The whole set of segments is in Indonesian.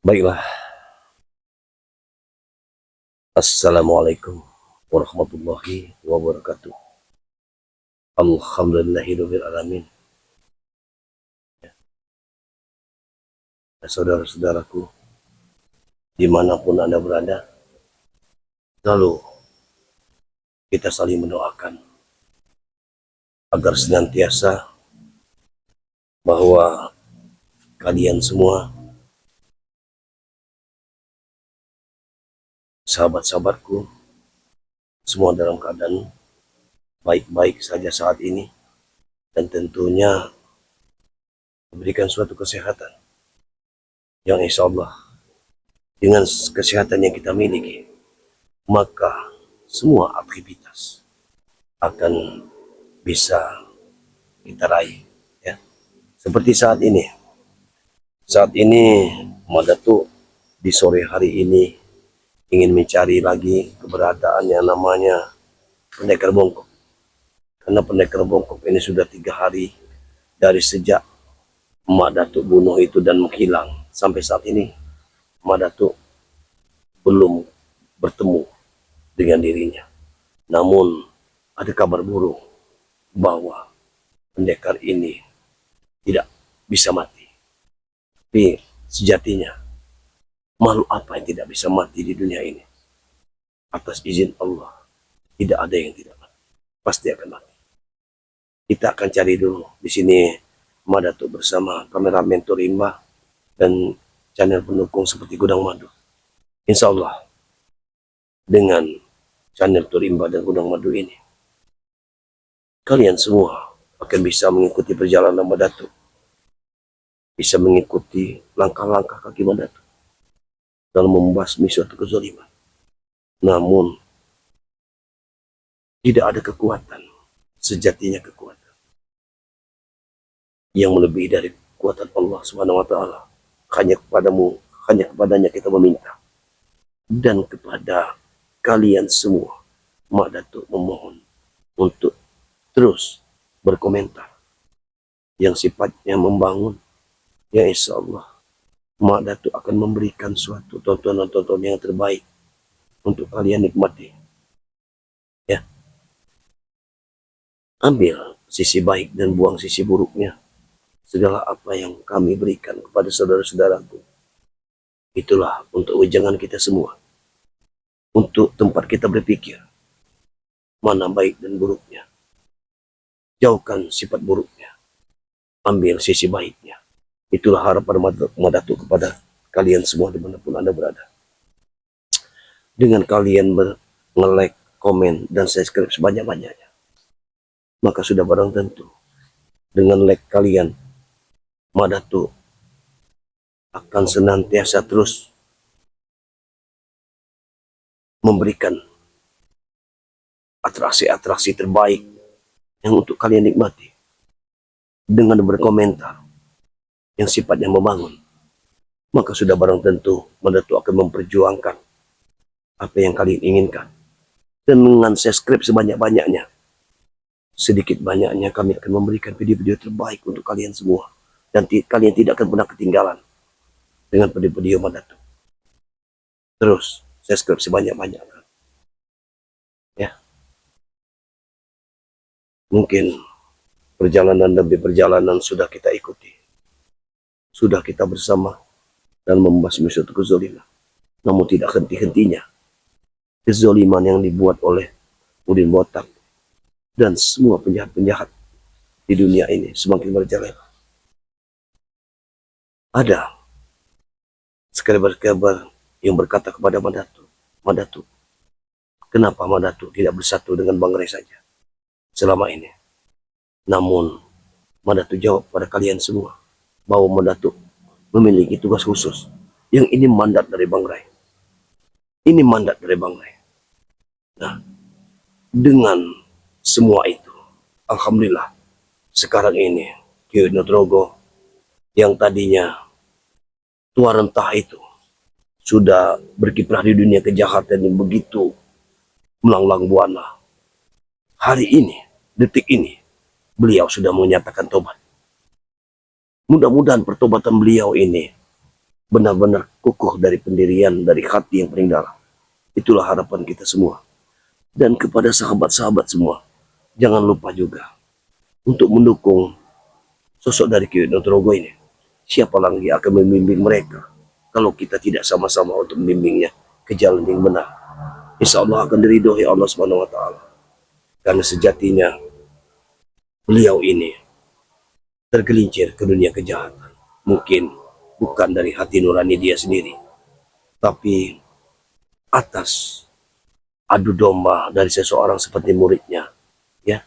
Baiklah, Assalamualaikum warahmatullahi wabarakatuh. Alhamdulillahirabbil alamin. Saudara-saudaraku, dimanapun Anda berada, lalu kita saling mendoakan agar senantiasa bahwa kalian semua, sahabat-sahabatku, semua dalam keadaan baik-baik saja saat ini, dan tentunya memberikan suatu kesehatan yang insya Allah dengan kesehatan yang kita miliki, maka semua aktivitas akan bisa kita raih, ya. Seperti saat ini Madatu di sore hari ini ingin mencari lagi keberadaan yang namanya pendekar bongkok, karena pendekar bongkok ini sudah 3 hari dari sejak Madatu bunuh itu dan menghilang sampai saat ini Madatu belum bertemu dengan dirinya. Namun ada kabar buruk bahwa pendekar ini tidak bisa mati. Tapi sejatinya makhluk apa yang tidak bisa mati di dunia ini? Atas izin Allah, tidak ada yang tidak mati. Pasti akan mati. Kita akan cari dulu di sini Madatu bersama kameramen Turimba dan channel pendukung seperti Gudang Madu. Insya Allah dengan channel Turimba dan Gudang Madu ini, kalian semua akan bisa mengikuti perjalanan Madatu, bisa mengikuti langkah-langkah kaki Madatu dalam membasmi suatu kezaliman. Namun tidak ada kekuatan, sejatinya kekuatan yang melebihi dari kekuatan Allah Subhanahu wa taala. Hanya kepadanya kita meminta. Dan kepada kalian semua, Madatu memohon untuk terus berkomentar yang sifatnya membangun, ya insya Allah Madatu akan memberikan suatu tontonan-tontonan yang terbaik untuk kalian nikmati, ya. Ambil sisi baik dan buang sisi buruknya. Segala apa yang kami berikan kepada saudara-saudaraku, itulah untuk wejangan kita semua, untuk tempat kita berpikir mana baik dan buruknya. Jauhkan sifat buruknya, ambil sisi baiknya. Itulah harapan Madatu kepada kalian semua dimanapun Anda berada. Dengan kalian nge-like, komen, dan subscribe sebanyak-banyaknya, maka sudah barang tentu dengan like kalian, Madatu akan senantiasa terus memberikan atraksi-atraksi terbaik yang untuk kalian nikmati. Dengan berkomentar yang sifatnya membangun, maka sudah barang tentu Madatu akan memperjuangkan apa yang kalian inginkan. Dan dengan subscribe sebanyak-banyaknya, sedikit banyaknya kami akan memberikan video-video terbaik untuk kalian semua. Dan kalian tidak akan pernah ketinggalan dengan video-video Madatu. Terus subscribe sebanyak-banyaknya, ya. Mungkin perjalanan demi perjalanan sudah kita ikuti, sudah kita bersama dan membasmi suatu kezaliman. Namun tidak henti-hentinya kezaliman yang dibuat oleh Udin Botak dan semua penjahat-penjahat di dunia ini semakin merajalela. Ada sekaliber-sekaliber yang berkata kepada Madatu, kenapa Madatu tidak bersatu dengan Bang Ray saja selama ini? Namun Madatu jawab pada kalian semua bahwa Madatu memiliki tugas khusus. Yang ini mandat dari Bang Ray. Ini mandat dari Bang Ray. Nah, dengan semua itu, alhamdulillah sekarang ini Kiai Nugroho yang tadinya tua rentah itu sudah berkiprah di dunia kejahatan yang begitu melanglang buana. Hari ini, detik ini, beliau sudah menyatakan tobat. Mudah-mudahan pertobatan beliau ini benar-benar kukuh dari pendirian, dari hati yang paling dalam. Itulah harapan kita semua. Dan kepada sahabat-sahabat semua, jangan lupa juga untuk mendukung sosok dari Kiai Nugroho ini. Siapa lagi akan membimbing mereka kalau kita tidak sama-sama untuk membimbingnya ke jalan yang benar? Insya Allah akan diridhoi Allah Subhanahu wa Ta'ala. Karena sejatinya beliau ini tergelincir ke dunia kejahatan. Mungkin bukan dari hati nurani dia sendiri, tapi atas adu domba dari seseorang seperti muridnya, ya,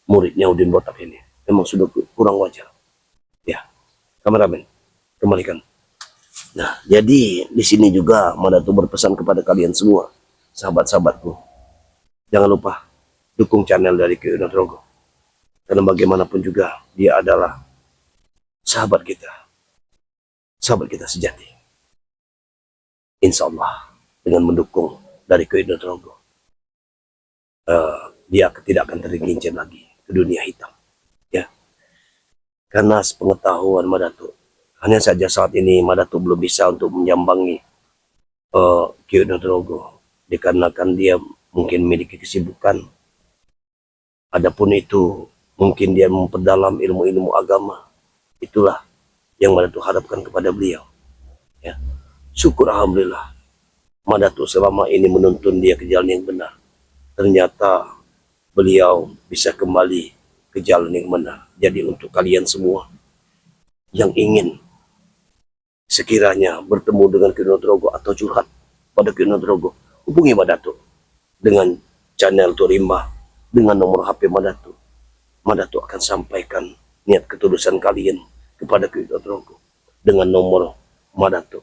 muridnya Udin Botak ini memang sudah kurang wajar. Ya, kameramen, kembalikan. Nah, jadi di sini juga Madatu berpesan kepada kalian semua, sahabat-sahabatku, jangan lupa dukung channel dari Kiai Nugroho. Karena bagaimanapun juga dia adalah sahabat kita sejati. Insya Allah dengan mendukung dari Kiai Nugroho, dia tidak akan tergelincir lagi ke dunia hitam. Ya, karena sepengetahuan Madatu, hanya saja saat ini Madatu belum bisa untuk menyambangi Kiai Nugroho dikarenakan dia mungkin memiliki kesibukan. Adapun itu mungkin dia memperdalam ilmu-ilmu agama. Itulah yang Madatu harapkan kepada beliau. Ya, syukur alhamdulillah Madatu selama ini menuntun dia ke jalan yang benar. Ternyata beliau bisa kembali ke jalan yang benar. Jadi untuk kalian semua yang ingin sekiranya bertemu dengan Kiai Nugroho atau curhat pada Kiai Nugroho, hubungi Madatu dengan channel Turimba, dengan nomor HP Madatu. Madatu akan sampaikan niat ketulusan kalian kepada Kiai Nugroho dengan nomor Madatu.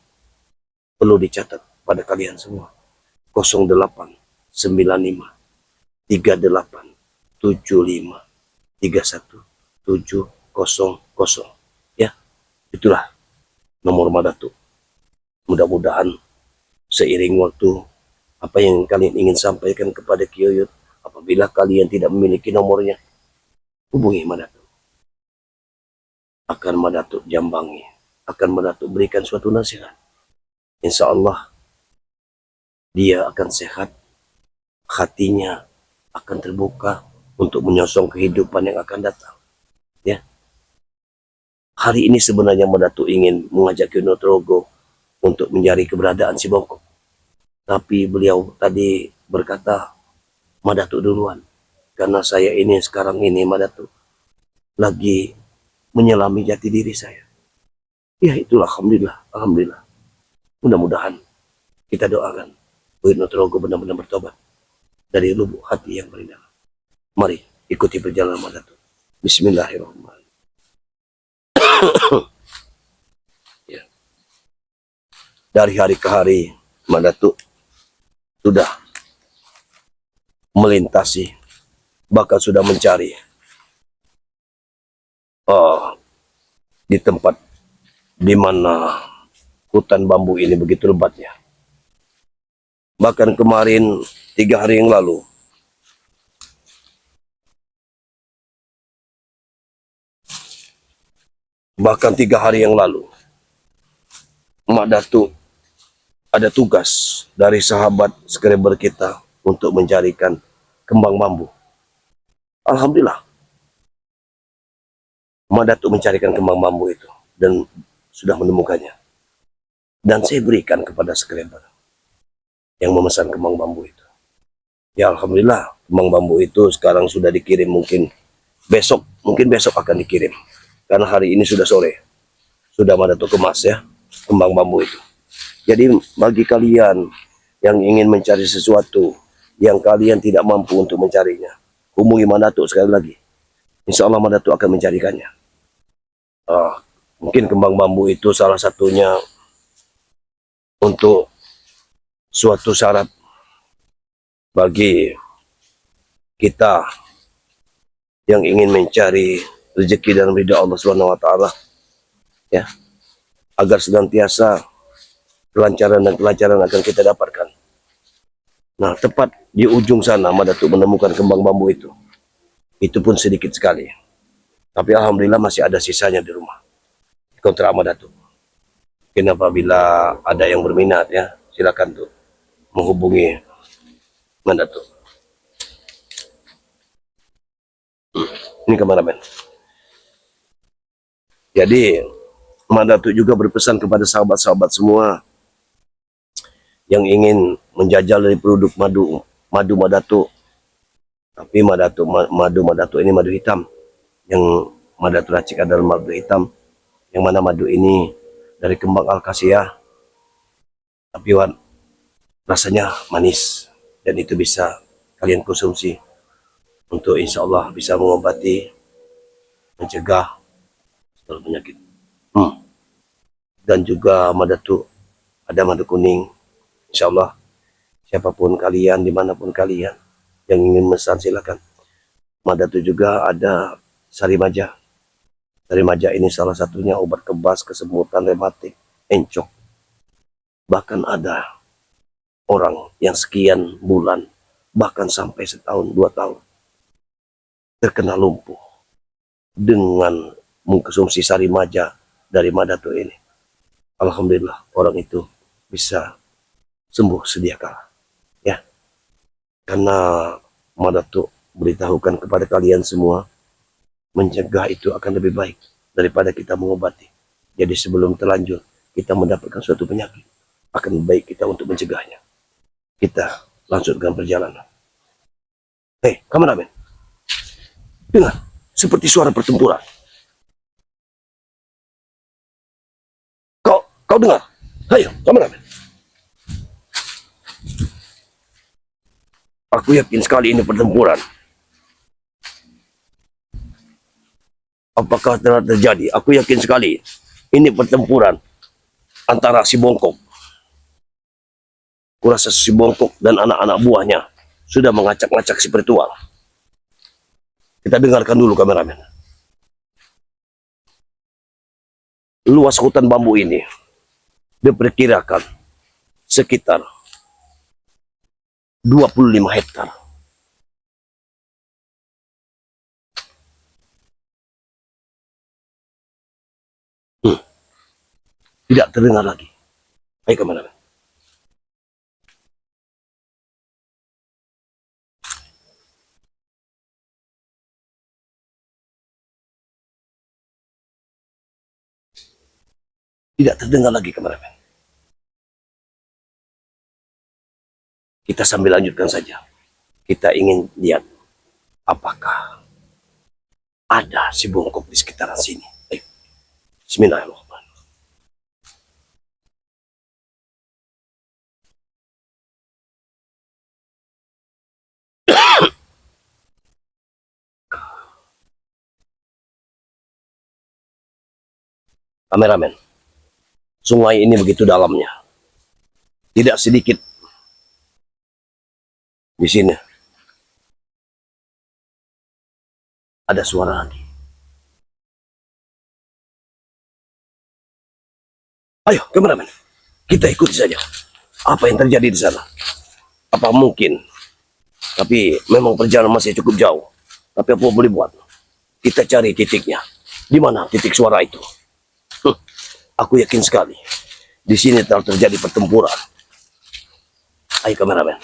Perlu dicatat pada kalian semua, 0895 38 75 31 700. Ya, itulah nomor Madatu. Mudah-mudahan seiring waktu apa yang kalian ingin sampaikan kepada Kiai, apabila kalian tidak memiliki nomornya, hubungi Madatu. Akan Madatu jambangi, akan Madatu berikan suatu nasihat. Insya Allah dia akan sehat, hatinya akan terbuka untuk menyosong kehidupan yang akan datang. Ya, hari ini sebenarnya Madatu ingin mengajak Kiai Nugroho untuk mencari keberadaan si Bongkok, tapi beliau tadi berkata, Madatu duluan, karena saya ini sekarang ini Madatu lagi menyelami jati diri saya. Ya itulah, alhamdulillah, alhamdulillah. Mudah-mudahan kita doakan Kiai Nugroho benar-benar bertobat dari lubuk hati yang paling dalam. Mari ikuti perjalanan Madatu. Bismillahirrahmanirrahim. Ya. Dari hari ke hari Madatu sudah melintasi, bahkan sudah mencari di tempat di mana hutan bambu ini begitu lebatnya. Bahkan kemarin 3 hari yang lalu, Mak Datu ada tugas dari sahabat skreber kita untuk mencarikan kembang bambu. Alhamdulillah, Mak Datu mencarikan kembang bambu itu dan sudah menemukannya. Dan saya berikan kepada skreber yang memesan kembang bambu itu. Ya alhamdulillah, kembang bambu itu sekarang sudah dikirim, mungkin besok akan dikirim. Karena hari ini sudah sore, sudah Madatu kemas ya, kembang bambu itu. Jadi bagi kalian yang ingin mencari sesuatu yang kalian tidak mampu untuk mencarinya, hubungi Madatu sekali lagi. Insya Allah Madatu akan mencarikannya. Mungkin kembang bambu itu salah satunya untuk suatu syarat bagi kita yang ingin mencari rezeki dan ridha Allah Subhanahu wa taala, ya, agar senantiasa kelancaran dan kelancaran akan kita dapatkan. Nah, tepat di ujung sana Madatu menemukan kembang bambu itu. Itu pun sedikit sekali. Tapi alhamdulillah masih ada sisanya di rumah. Kontrak Madatu. Mungkin apabila ada yang berminat ya, silakan tuh menghubungi Mandatu. Ini kameramen. Jadi Mandatu juga berpesan kepada sahabat-sahabat semua yang ingin menjajal dari produk madu Mandatu. Tapi madu Mandatu ini madu hitam. Yang Mandatu racik adalah madu hitam. Yang mana madu ini dari kembang akasia. Tapi rasanya manis. Dan itu bisa kalian konsumsi untuk insya Allah bisa mengobati, mencegah penyakit. Dan juga Mandatu ada madu kuning. Insya Allah siapapun kalian, dimanapun kalian yang ingin memesan silakan. Mandatu juga ada sari maja. Sari maja ini salah satunya obat kebas, kesemutan, rematik, encok. Bahkan ada orang yang sekian bulan, bahkan sampai setahun, 2 tahun, terkena lumpuh dengan mengkonsumsi sari maja dari Mandatu ini. Alhamdulillah orang itu bisa sembuh sedia kala. Ya, karena Mandatu beritahukan kepada kalian semua, mencegah itu akan lebih baik daripada kita mengobati. Jadi sebelum terlanjur kita mendapatkan suatu penyakit, akan baik kita untuk mencegahnya. Kita lanjutkan perjalanan. Hei, kameramen, dengar seperti suara pertempuran. Kau dengar? Ayo, kameramen. Aku yakin sekali ini pertempuran. Apakah telah terjadi? Aku yakin sekali ini pertempuran antara si Bongkok. Kurasa si Bongkok dan anak-anak buahnya sudah mengacak-ngacak si Pertual. Kita dengarkan dulu kameramen. Luas hutan bambu ini diperkirakan sekitar 25 hektar. Tidak terdengar lagi. Ayo kameramen. Tidak terdengar lagi kameramen. Kita sambil lanjutkan saja. Kita ingin lihat apakah ada si Bongkok di sekitaran sini. Ayo. Bismillahirrahmanirrahim. Kameramen, sungai ini begitu dalamnya. Tidak sedikit di sini. Ada suara lagi. Ayo, kameramen, kita ikuti saja. Apa yang terjadi di sana? Apa mungkin? Tapi memang perjalanan masih cukup jauh. Tapi apa boleh buat? Kita cari titiknya. Di mana titik suara itu? Aku yakin sekali. Di sini telah terjadi pertempuran. Ayo kameramen.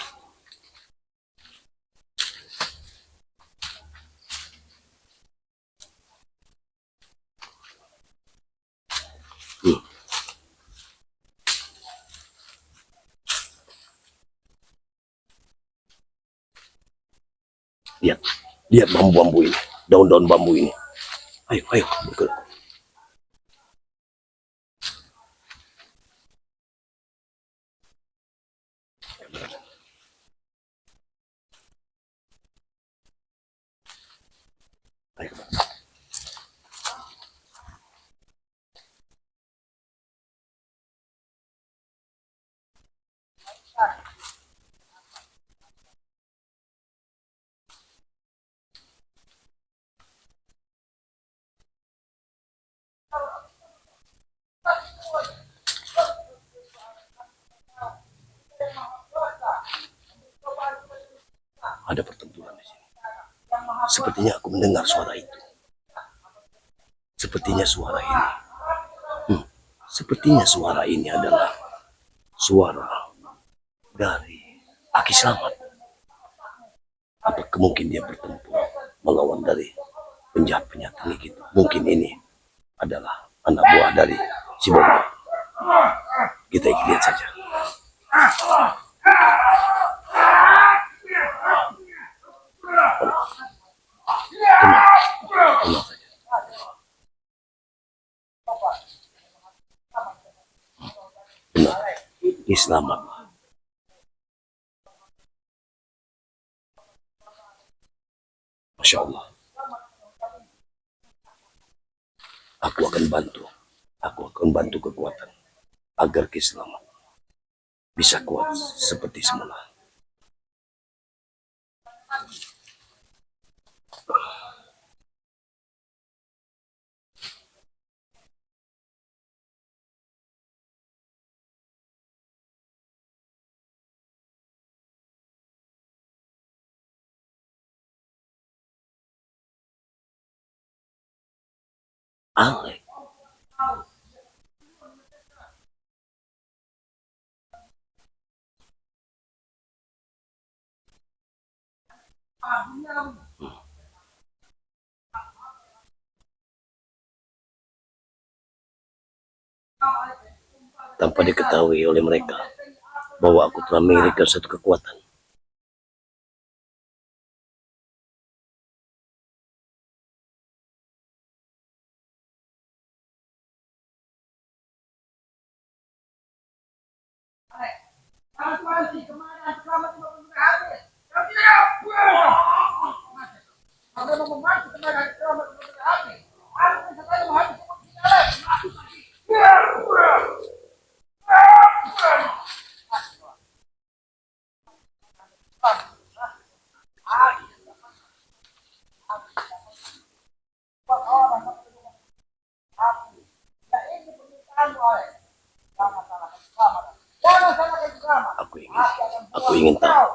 Lihat, lihat bambu-bambu ini, daun-daun bambu ini. Ayo, ayo, buka. Ayo. Ada pertempuran di sini. Sepertinya aku mendengar suara itu. Sepertinya suara ini. Sepertinya suara ini adalah suara dari Aki Selamat. Apakah mungkin dia bertempur melawan dari penjahat-penjahat ini gitu? Mungkin ini adalah anak buah dari si Bobo. Kita lihat saja. Tenang saja. Benar, Ki Selamat. Masya Allah. Aku akan bantu. Aku akan bantu kekuatan agar Ki Selamat bisa kuat seperti semula. Alek, tanpa diketahui oleh mereka bahwa aku telah memiliki satu kekuatan. Aku ingin tahu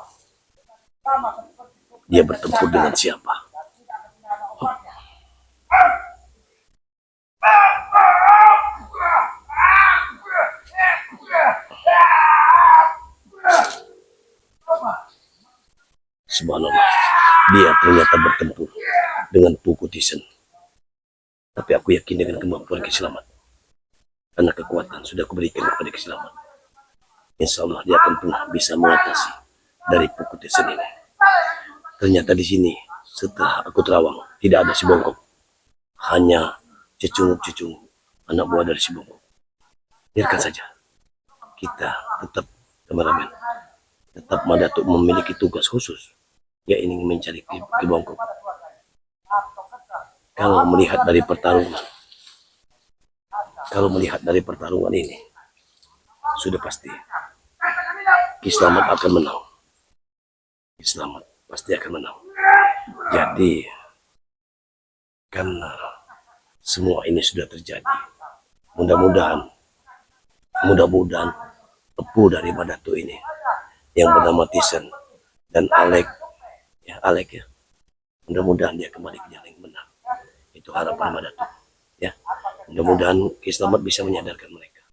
dia bertempur dengan siapa. Subhanallah, dia ternyata bertempur dengan Puku Tisen. Tapi aku yakin dengan kemampuan Ki Selamat, karena kekuatan sudah kuberikan kepada Ki Selamat. Insya Allah dia akan pernah bisa mengatasi dari Puku Tisen ini. Ternyata di sini setelah aku terawang tidak ada si Bongkok, hanya cecung-cecung anak buah dari si Bongkok. Biarkan saja, kita tetap kameramen, tetap Madatuk memiliki tugas khusus, yaitu ingin mencari Ki Bongkok. Kalau melihat dari pertarungan ini, sudah pasti Ki Selamat akan menang. Ki Selamat pasti akan menang. Jadi, karena semua ini sudah terjadi, mudah-mudahan Epu dari Madatuk ini yang bernama Tisen dan Alek ya, mudah-mudahan dia kembali ke jalan yang benar. Itu harapan Madatuk ya. Mudah-mudahan Ki Selamat bisa menyadarkan mereka.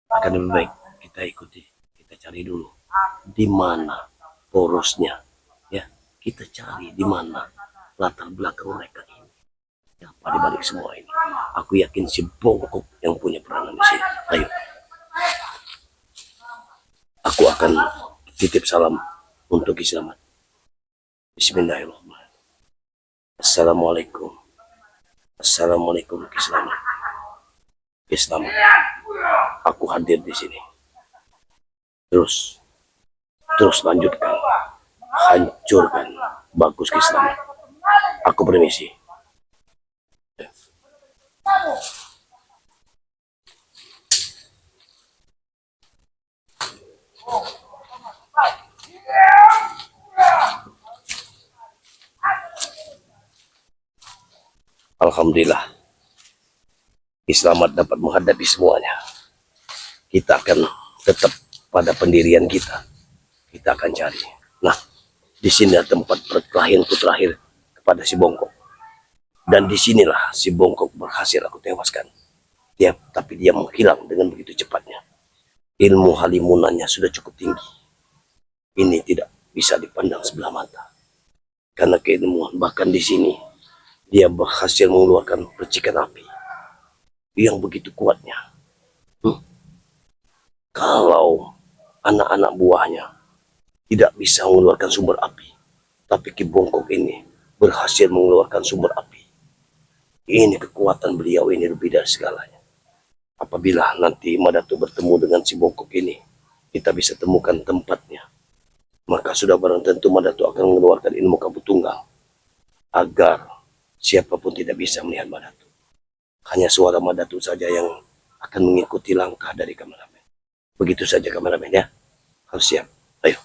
Akan lebih baik kita ikuti, kita cari dulu di mana porosnya ya, kita cari di mana latar belakang mereka ini, apa di balik semua ini. Aku yakin si Bongkok yang punya peranan di sini. Ayo, aku akan titip salam untuk Ki Selamat. Bismillahirrahmanirrahim. Assalamualaikum. Assalamualaikum Ki Selamat. Ki Selamat, aku hadir di sini. Terus lanjutkan, hancurkan. Bagus Ki Selamat. Aku permisi. Alhamdulillah, Ki Selamat dapat menghadapi semuanya. Kita akan tetap pada pendirian kita. Kita akan cari. Nah, di sini tempat perkelahianku terakhir kepada si Bongkok. Dan disinilah si Bongkok berhasil aku tewaskan. Tapi dia menghilang dengan begitu cepatnya. Ilmu halimunannya sudah cukup tinggi. Ini tidak bisa dipandang sebelah mata. Karena keilmuan, bahkan di sini dia berhasil mengeluarkan percikan api yang begitu kuatnya. Kalau anak-anak buahnya tidak bisa mengeluarkan sumber api, tapi Ki Bongkok ini berhasil mengeluarkan sumber api. Ini kekuatan beliau ini lebih dari segalanya. Apabila nanti Madatu bertemu dengan si Bongkok ini, kita bisa temukan tempatnya. Maka sudah barang tentu Madatu akan mengeluarkan ilmu kabut tunggal agar siapapun tidak bisa melihat Madatu. Hanya suara Madatu saja yang akan mengikuti langkah dari kameramen. Begitu saja kameramen ya. Harus siap. Ayo.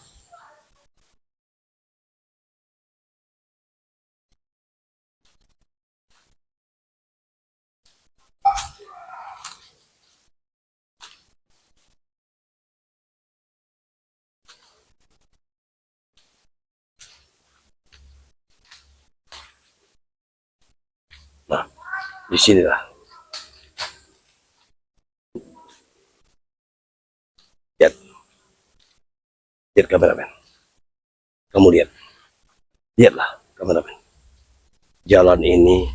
Nah, disinilah. Lihat. Lihat kameramen. Kamu lihat. Lihatlah kameramen. Jalan ini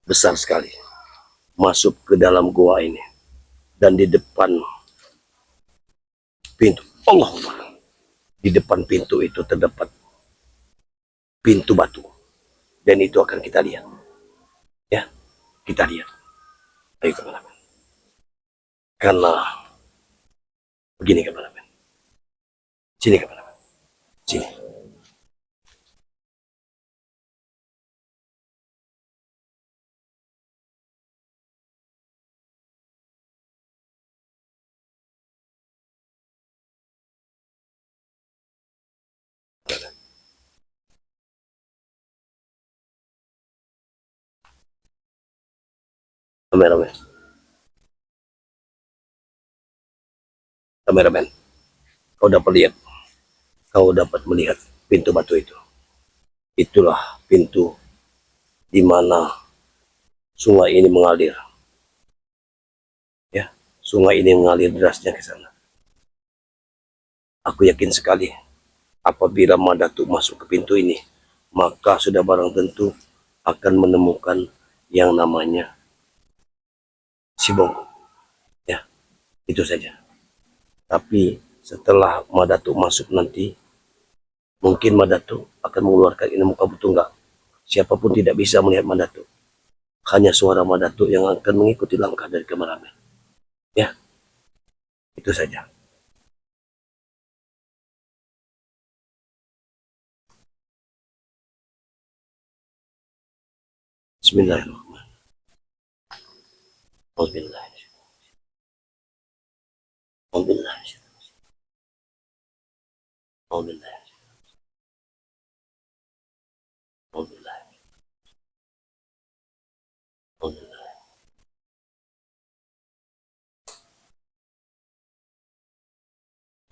besar sekali. Masuk ke dalam gua ini. Dan di depan pintu. Allah. Di depan pintu itu terdapat pintu batu. Dan itu akan kita lihat. Ya. Kita lihat. Ayo kameramen. Karena begini kameramen. Sini kameramen. Sini. Kameramen. Kameramen. Kau dapat lihat. Kau dapat melihat pintu batu itu. Itulah pintu di mana sungai ini mengalir. Ya, sungai ini mengalir derasnya ke sana. Aku yakin sekali apabila Madatu masuk ke pintu ini, maka sudah barang tentu akan menemukan yang namanya si Bongkok. Ya, itu saja. Tapi setelah Madatu masuk nanti, mungkin Madatu akan mengeluarkan ilmu kabut tunggal. Siapapun tidak bisa melihat Madatu. Hanya suara Madatu yang akan mengikuti langkah dari kameramen. Ya, itu saja. Bismillahirrahmanirrahim. Alhamdulillah. Alhamdulillah. Alhamdulillah. Alhamdulillah. Alhamdulillah.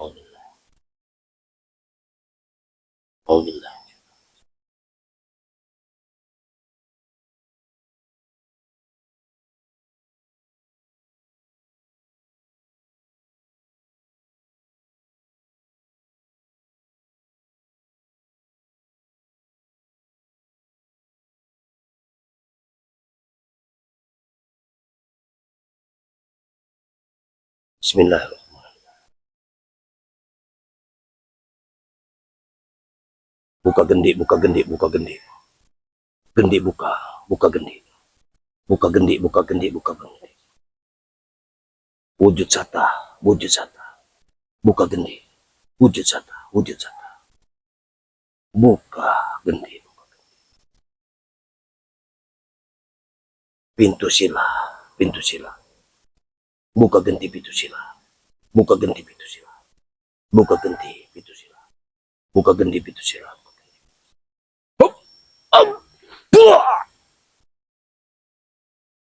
Alhamdulillah. Alhamdulillah. Bismillahirrahmanirrahim. Buka gendi, buka gendi, buka gendi. Gendi buka, buka gendi. Buka gendi, buka gendi, buka gendi. Wujud sata, wujud sata. Buka gendi. Wujud sata, wujud sata. Buka gendi, buka gendi. Pintu sila, pintu sila. Buka gendi pintu sila. Buka gendi pintu sila. Buka gendi pintu sila. Buka gendi pintu sila. Buka gendi. Hop! Buah!